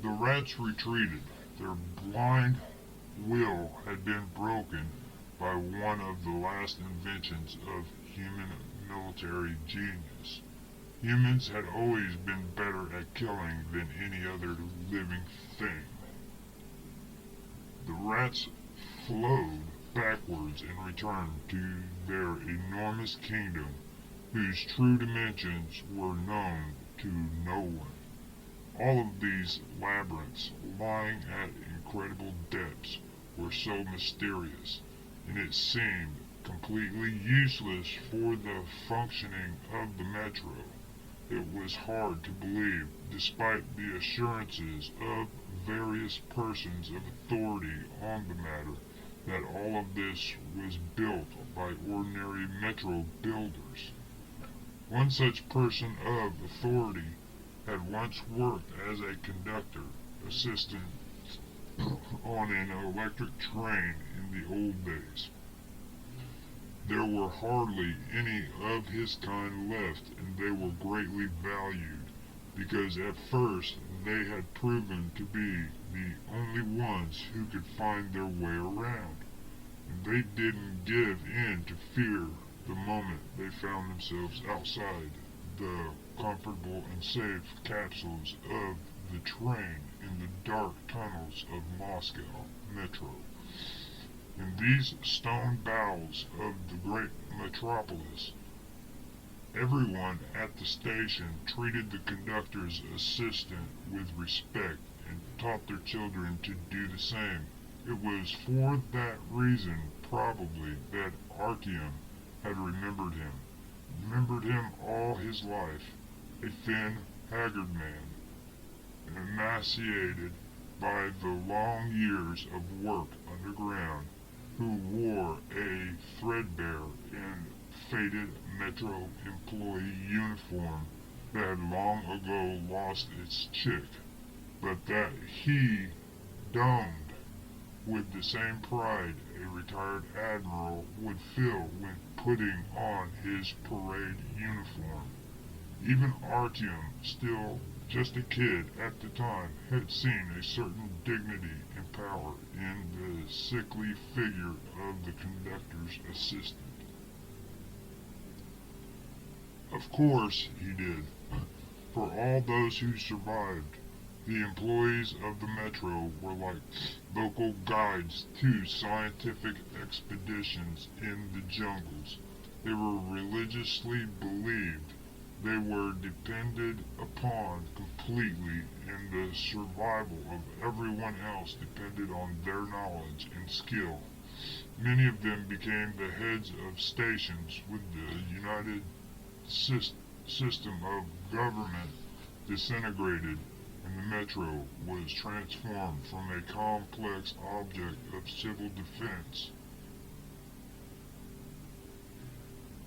The rats retreated. Their blind will had been broken by one of the last inventions of human military genius. Humans had always been better at killing than any other living thing. The rats flowed backwards and returned to their enormous kingdom, whose true dimensions were known to no one. All of these labyrinths, lying at incredible depths, were so mysterious, and it seemed completely useless for the functioning of the metro. It was hard to believe, despite the assurances of various persons of authority on the matter, that all of this was built by ordinary metro builders. One such person of authority had once worked as a conductor assistant on an electric train in the old days. There were hardly any of his kind left, and they were greatly valued, because at first they had proven to be the only ones who could find their way around, and they didn't give in to fear the moment they found themselves outside the comfortable and safe capsules of the train in the dark tunnels of Moscow Metro. In these stone bowels of the great metropolis, everyone at the station treated the conductor's assistant with respect and taught their children to do the same. It was for that reason, probably, that Artyom had remembered him all his life, a thin, haggard man, emaciated by the long years of work underground, who wore a threadbare and faded metro employee uniform that had long ago lost its chick, but that he donned with the same pride a retired admiral would feel when putting on his parade uniform. Even Artyom, still just a kid at the time, had seen a certain dignity and power in the sickly figure of the conductor's assistant. Of course he did, for all those who survived. The employees of the Metro were like local guides to scientific expeditions in the jungles. They were religiously believed. They were depended upon completely, and the survival of everyone else depended on their knowledge and skill. Many of them became the heads of stations with the united system of government disintegrated, and the Metro was transformed from a complex object of civil defense,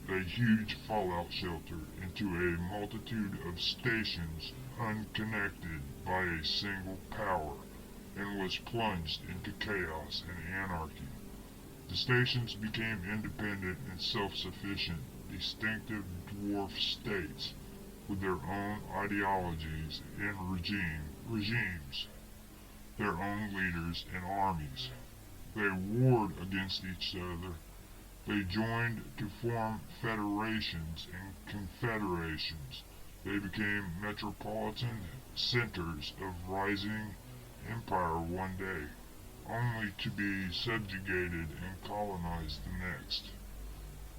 a huge fallout shelter, into a multitude of stations unconnected by a single power, and was plunged into chaos and anarchy. The stations became independent and self-sufficient, distinctive dwarf states with their own ideologies and regimes, their own leaders and armies. They warred against each other. They joined to form federations and confederations. They became metropolitan centers of rising empire one day, only to be subjugated and colonized the next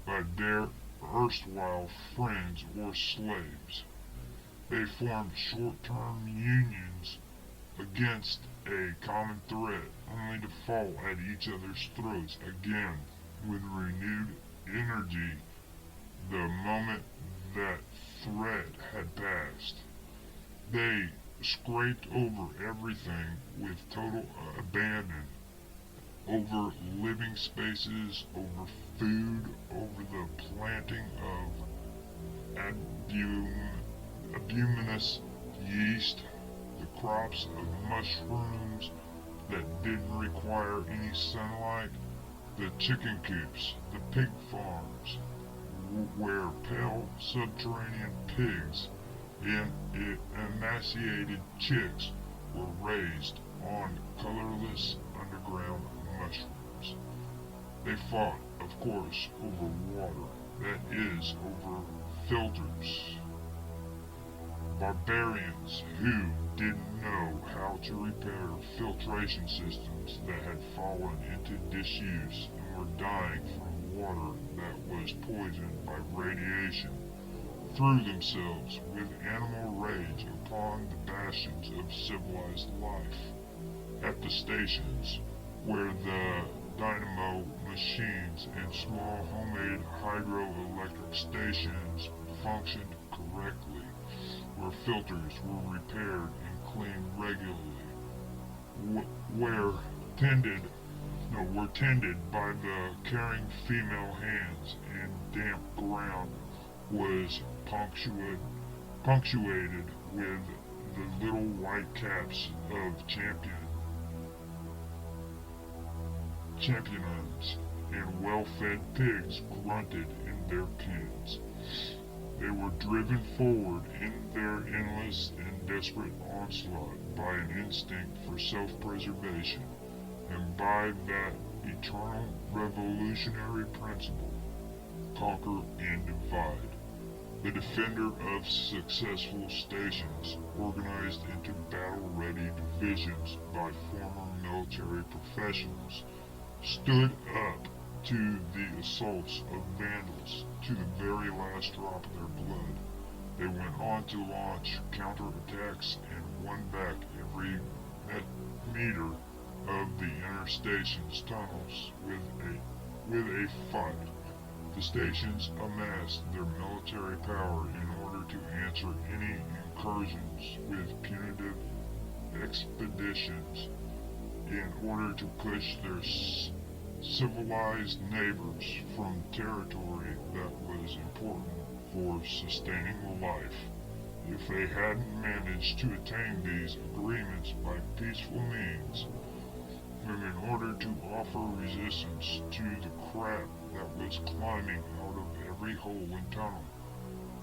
by their erstwhile friends or slaves. They formed short-term unions against a common threat, only to fall at each other's throats again with renewed energy the moment that threat had passed. They scraped over everything with total abandon, over living spaces, over food, over the planting of albuminous yeast, the crops of mushrooms that didn't require any sunlight, the chicken coops, the pig farms, where pale subterranean pigs and emaciated chicks were raised on colorless underground mushrooms. They fought, of course, over water, that is, over filters. Barbarians who didn't know how to repair filtration systems that had fallen into disuse and were dying from water that was poisoned by radiation, threw themselves with animal rage upon the bastions of civilized life. At the stations where the dynamo machines and small homemade hydroelectric stations functioned correctly, where filters were repaired and cleaned regularly, were tended by the caring female hands, and damp ground was punctuated with the little white caps of champions, and well-fed pigs grunted in their pens. They were driven forward in their endless and desperate onslaught by an instinct for self-preservation, and by that eternal revolutionary principle, conquer and divide. The defender of successful stations, organized into battle-ready divisions by former military professionals, stood up to the assaults of vandals to the very last drop of their blood. They went on to launch counterattacks and won back every meter of the inner station's tunnels with a fight. The stations amassed their military power in order to answer any incursions with punitive expeditions, in order to push their civilized neighbors from territory that was important for sustaining life. If they hadn't managed to attain these agreements by peaceful means, and in order to offer resistance to the crap that was climbing out of every hole and tunnel,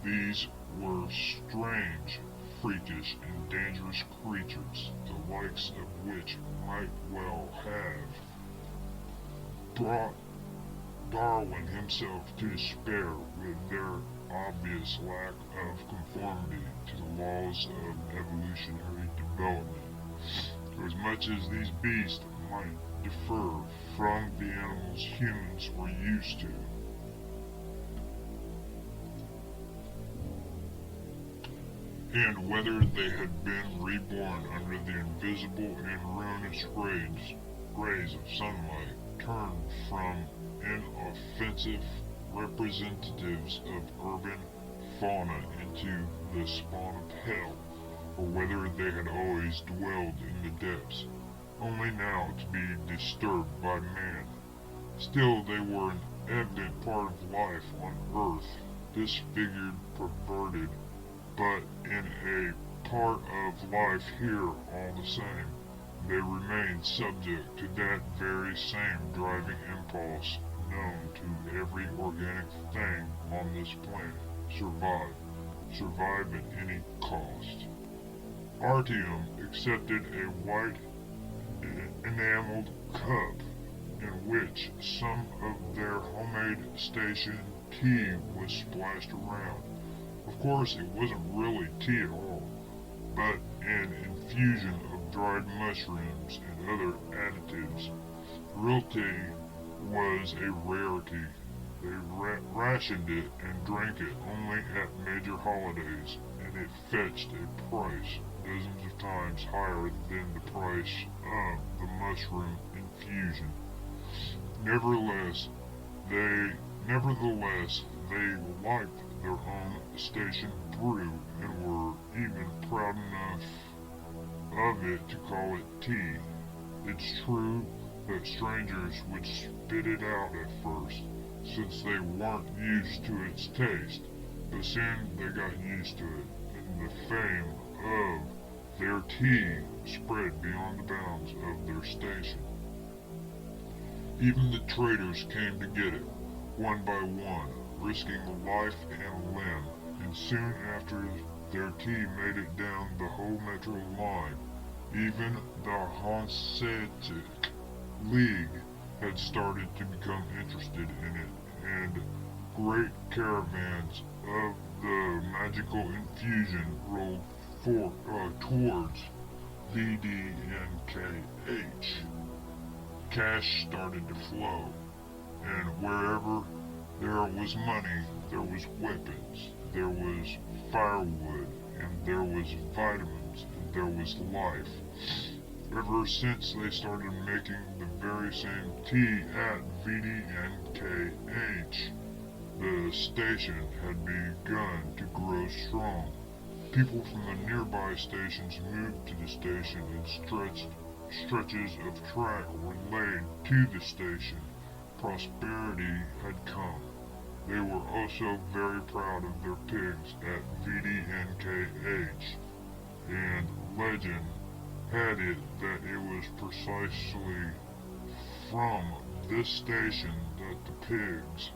these were strange, freakish, and dangerous creatures, the likes of which might well have brought Darwin himself to despair with their obvious lack of conformity to the laws of evolutionary development. For as much as these beasts might differ from the animals humans were used to, and whether they had been reborn under the invisible and ruinous rays of sunlight, turned from inoffensive representatives of urban fauna into the spawn of hell, or whether they had always dwelled in the depths, only now to be disturbed by man. Still they were an evident part of life on earth, disfigured, perverted, but in a part of life here all the same. They remain subject to that very same driving impulse known to every organic thing on this planet. Survive at any cost. Artium accepted a white enameled cup in which some of their homemade station tea was splashed around. Of course, it wasn't really tea at all, but an infusion of dried mushrooms and other additives. Real tea was a rarity. They rationed it and drank it only at major holidays, and it fetched a price dozens of times higher than the price of the mushroom infusion. Nevertheless, they liked their own station brew and were even proud enough of it to call it tea. It's true that strangers would spit it out at first, since they weren't used to its taste, but soon they got used to it, and the fame of their tea spread beyond the bounds of their station. Even the traders came to get it, one by one, risking life and limb, and soon after their tea made it down the whole metro line, Even the Hanseatic League had started to become interested in it, and great caravans of the magical infusion rolled towards VDNKH. Cash started to flow, and wherever there was money, there was weapons, there was firewood, and there was vitamins, and there was life. Ever since they started making the very same tea at VDNKH, the station had begun to grow strong. People from the nearby stations moved to the station, and stretches of track were laid to the station. Prosperity had come. They were also very proud of their pigs at VDNKH, and legend had it that it was precisely from this station that the pigs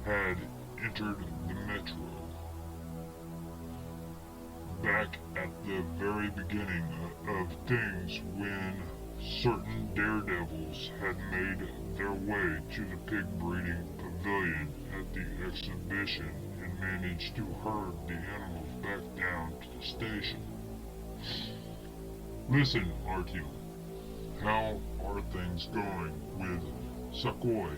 had entered the metro. Back at the very beginning of things, when certain daredevils had made their way to the pig breeding pavilion at the exhibition and managed to herd the animals back down to the station. "Listen, Artyom, how are things going with Sakoy?"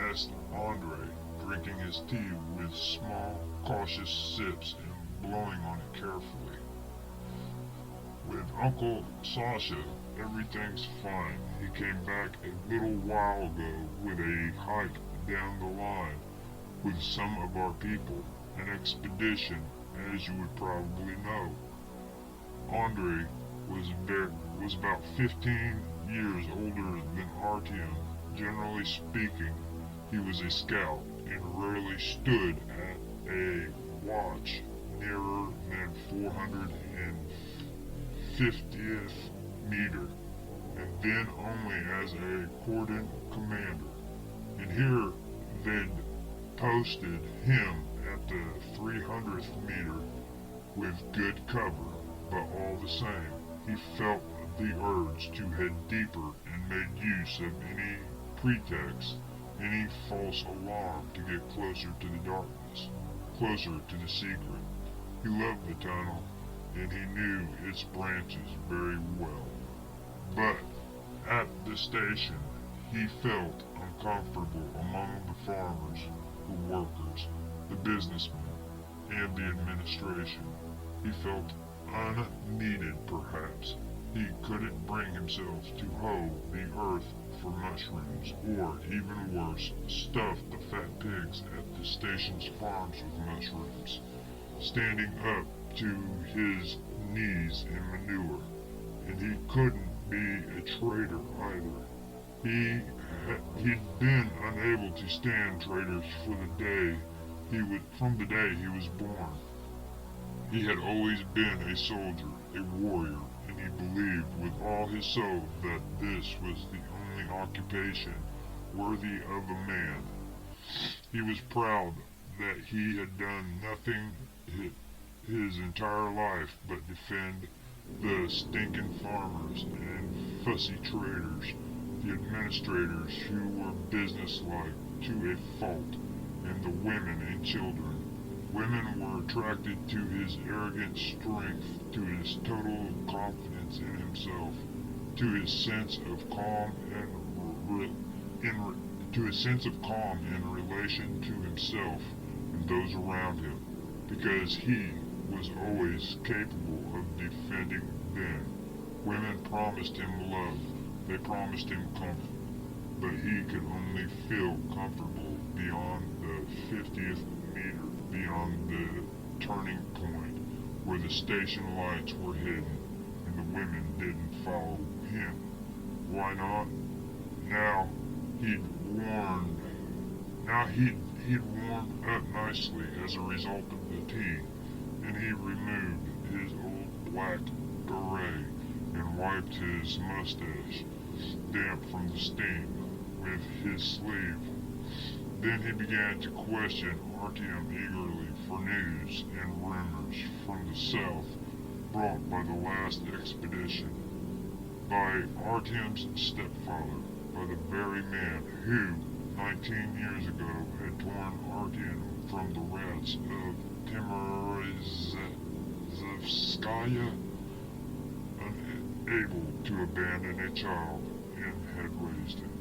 asked Andrei, drinking his tea with small, cautious sips and blowing on it carefully. "With Uncle Sasha, everything's fine. He came back a little while ago with a hike down the line with some of our people, an expedition, as you would probably know." Andrei was about 15 years older than Artyom. Generally speaking, he was a scout and rarely stood at a watch nearer than 450th meter, and then only as a cordon commander. And here they'd posted him at the 300th meter with good cover, but all the same, he felt the urge to head deeper and made use of any pretext, any false alarm to get closer to the darkness, closer to the secret. He loved the tunnel, and he knew its branches very well. But at the station, he felt uncomfortable among the farmers, the workers, the businessmen, and the administration. He felt unneeded, perhaps. He couldn't bring himself to hoe the earth for mushrooms, or, even worse, stuff the fat pigs at the station's farms with mushrooms, standing up to his knees in manure. And he couldn't be a traitor either. He'd been unable to stand traitors from the day he was born. He had always been a soldier, a warrior, and he believed with all his soul that this was the only occupation worthy of a man. He was proud that he had done nothing his entire life but defend the stinking farmers and fussy traders, the administrators who were businesslike to a fault, and the women and children. Women were attracted to his arrogant strength, to his total confidence in himself, to his sense of calm in relation to himself and those around him, because he was always capable of defending them. Women promised him love, they promised him comfort, but he could only feel comfortable beyond the 50th meter, beyond the turning point where the station lights were hidden, and the women didn't follow him. Why not? Now he'd warmed up nicely as a result of the tea, and he removed his old black beret and wiped his mustache, damp from the steam, with his sleeve. Then he began to question Artyom eagerly for news and rumors from the south brought by the last expedition. by Artyom's stepfather, by the very man who, 19 years ago, had torn Artyom from the rats of Timurizevskaya, unable to abandon a child, and had raised him.